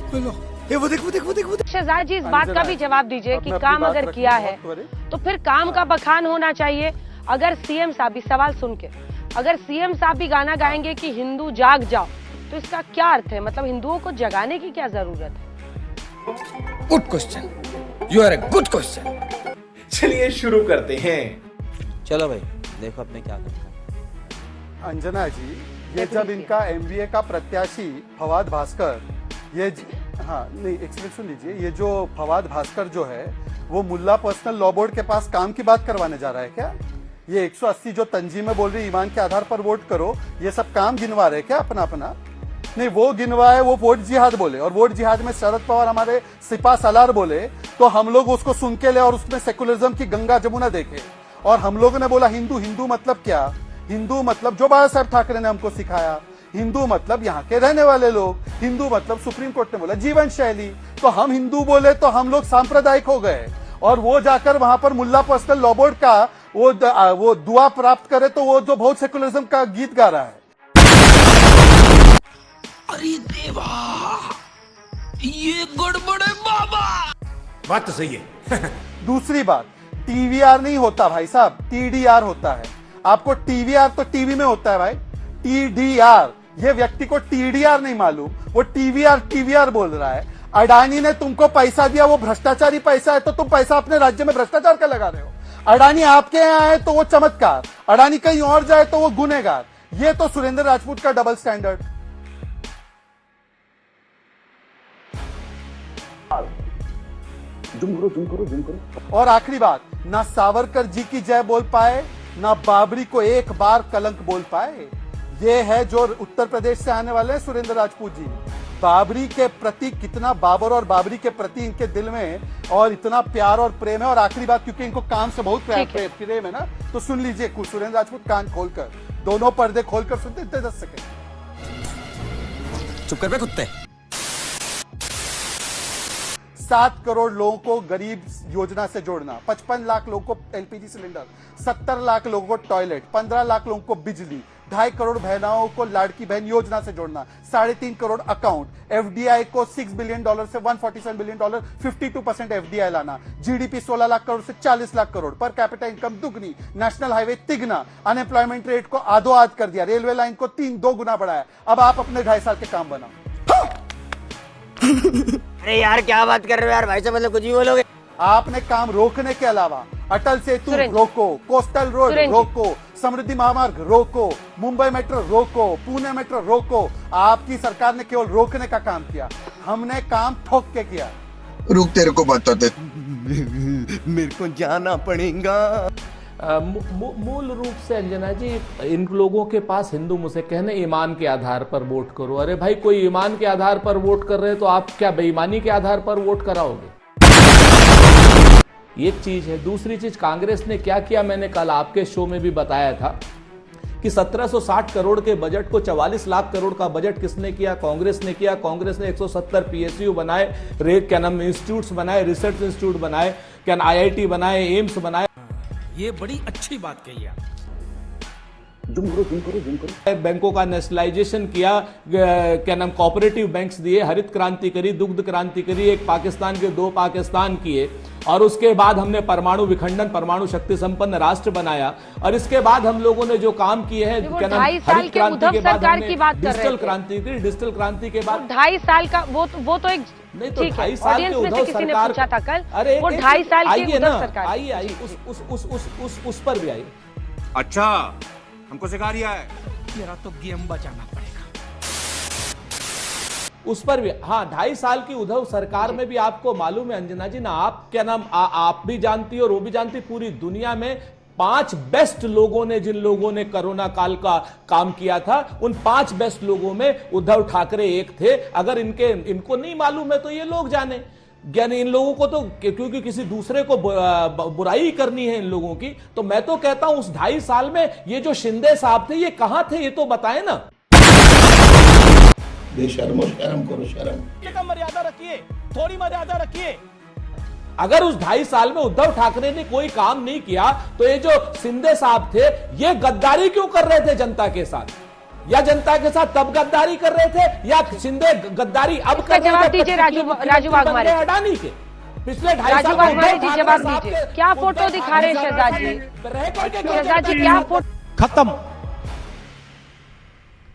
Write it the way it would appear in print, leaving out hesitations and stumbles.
शहजाद जी, इस बात का भी जवाब दीजिए कि काम अगर किया है तो फिर काम का बखान होना चाहिए। अगर सीएम साहब भी, सवाल सुन के, अगर सीएम साहब भी गाना गाएंगे कि हिंदू जाग जाओ, तो इसका क्या अर्थ है? मतलब हिंदुओं को जगाने की क्या जरूरत है? Good question, you are a good question. चलिए शुरू करते हैं। चलो भाई, देखो अपने क्या करते हैं। अंजना जी, ये जब इनका एमबीए का प्रत्याशी फवाद भास्कर, हाँ नहीं, एक्सप्लेन सुन लीजिए। ये जो फवाद भास्कर जो है वो मुल्ला पर्सनल लॉ बोर्ड के पास काम की बात करवाने जा रहा है क्या? ये 180 जो तंजीमें बोल रही ईमान के आधार पर वोट करो, ये सब काम गिनवा रहे क्या अपना अपना? नहीं, वो गिनवाए, वो वोट जिहाद बोले, और वोट जिहाद में शरद पवार हमारे सिपा सलार बोले, तो हम लोग उसको सुन के ले और उसमें सेकुलरिज्म की गंगा जमुना देखे। और हम लोगों ने बोला हिंदू, हिंदू मतलब क्या? हिंदू मतलब जो बाला साहब ठाकरे ने हमको सिखाया, हिंदू मतलब यहाँ के रहने वाले लोग, हिंदू मतलब सुप्रीम कोर्ट ने बोला जीवन शैली। तो हम हिंदू बोले तो हम लोग सांप्रदायिक हो गए, और वो जाकर वहां पर मुल्ला पर्सनल लॉ बोर्ड का वो दुआ प्राप्त करे तो वो जो बहुत सेकुलरिज्म का गीत गा रहा है। अरे देवा, ये गड़बड़ है बाबा। बात तो सही है। दूसरी बात, टीवीआर नहीं होता भाई साहब, टीडीआर होता है। आपको टीवीआर तो टीवी में होता है भाई, टीडीआर। ये व्यक्ति को टीडीआर नहीं मालूम, वो टीवीआर बोल रहा है। अडानी ने तुमको पैसा दिया, वो भ्रष्टाचारी पैसा है, तो तुम पैसा अपने राज्य में भ्रष्टाचार का लगा रहे हो। अडानी आपके यहाँ आए तो वो चमत्कार, अडानी कहीं और जाए तो वो गुनेगार। ये तो सुरेंद्र राजपूत का डबल स्टैंडर्ड। जुम करो। और आखिरी बात, ना सावरकर जी की जय बोल पाए, ना बाबरी को एक बार कलंक बोल पाए। ये है जो उत्तर प्रदेश से आने वाले हैं सुरेंद्र राजपूत जी। बाबरी के प्रति कितना, बाबर और बाबरी के प्रति इनके दिल में और इतना प्यार और प्रेम है। और आखिरी बात, क्योंकि इनको काम से बहुत प्रेम है ना, तो सुन लीजिए सुरेंद्र राजपूत, कान खोलकर, दोनों पर्दे खोलकर सुनते 10 सेकेंड। चुप कर बे कुत्ते। 7 करोड़ लोगों को गरीब योजना से जोड़ना, 55 लाख लोगों को एलपीजी सिलेंडर, 70 लाख लोगों को टॉयलेट, 15 लाख लोगों को बिजली, 2.5 करोड़ बहनाओं को लाड़की बहन योजना से जोड़ना, 3.5 करोड़ अकाउंट, एफडीआई को $6 बिलियन से $147 बिलियन, 52% एफडीआई लाना, जीडीपी 16 लाख करोड़ से 40 lakh crore, per capita income दुगनी, नेशनल हाईवे तिगना, अनएम्प्लॉयमेंट रेट को आधो-आध कर दिया, रेलवे लाइन को 2 गुना बढ़ाया। अब आप अपने 2.5 साल के काम बनाओ। अरे यार क्या बात कर रहे हो यार भाई साहब, मतलब कुछ भी बोलोगे। आपने काम रोकने के अलावा अटल सेतु रोको, कोस्टल रोड रोको, समृद्धि महामार्ग रोको, मुंबई मेट्रो रोको, पुणे मेट्रो रोको। आपकी सरकार ने केवल रोकने का काम किया, हमने काम ठोक के किया। रुक, तेरे को बताते। मेरे को जाना पड़ेगा। मूल रूप से अंजना जी, इन लोगों के पास हिंदू मुझसे कहने ईमान के आधार पर वोट करो। अरे भाई, कोई ईमान के आधार पर वोट कर रहे हैं तो आप क्या बेईमानी के आधार पर वोट कराओगे? एक चीज है। दूसरी चीज, कांग्रेस ने क्या किया, मैंने कल आपके शो में भी बताया था कि 1760 करोड़ के बजट को 44 लाख करोड़ का बजट किसने किया? कांग्रेस ने किया। कांग्रेस ने 170 पीएसयू बनाए, क्या नाम, इंस्टीट्यूट्स बनाए, रिसर्च इंस्टीट्यूट बनाए, क्या आईआईटी बनाए, एम्स बनाए। ये बड़ी अच्छी बात कही है। जुम करो। बैंकों का नेशनलाइजेशन किया, क्या नाम, कोऑपरेटिव बैंक्स दिए, हरित क्रांति करी, दुग्ध क्रांति करी, एक पाकिस्तान के 2 पाकिस्तान किए, और उसके बाद हमने परमाणु विखंडन, परमाणु शक्ति संपन्न राष्ट्र बनाया। और इसके बाद हम लोगों ने जो काम किए हैं, क्या नाम, हरित क्रांति के बाद डिजिटल क्रांति की, डिजिटल क्रांति के बाद 2.5 साल का वो तो एक नहीं, तो 2.5 साल के उद्धव सरकार, अरे वो 2.5 साल की उद्धव सरकार, आइए उस पर भी आइए। अच्छा, हमको सिखा रिया है। मेरा तो गेम बचाना पड़ेगा। उस पर भी, हाँ, 2.5 साल की उद्धव सरकार में भी आपको मालूम है अंजना जी ना, आप क्या नाम, आप भी जानती हो और वो भी जानती, पूरी दुनिया में 5 बेस्ट लोगों ने, जिन लोगों ने कोरोना काल का काम किया था, उन 5 बेस्ट लोगों में उद्धव ठाकरे एक थे। अगर इनको नहीं मालूम है तो ये लोग जाने। यानी इन लोगों को तो, क्योंकि किसी दूसरे को बुराई करनी है इन लोगों की, तो मैं तो कहता हूं उस 2.5 साल में ये जो शिंदे साहब थे, ये कहां थे, ये तो बताएं ना। बेशर्मो, शर्म करो, शर्म। मर्यादा रखिए, थोड़ी मर्यादा रखिए। अगर उस 2.5 साल में उद्धव ठाकरे ने कोई काम नहीं किया, तो ये जो शिंदे साहब थे, ये गद्दारी क्यों कर रहे थे जनता के साथ? या जनता के साथ तब गद्दारी कर रहे थे, या शिंदे गद्दारी अब कर रहे थे? जवाब दीजिए राजू वाघमारे। अडानी के पिछले 2.5 साल राजू वाघमारे जी जवाब दीजिए, क्या फोटो दिखा रहे हैं शहजाद जी? शहजाद जी क्या फोटो? खत्म।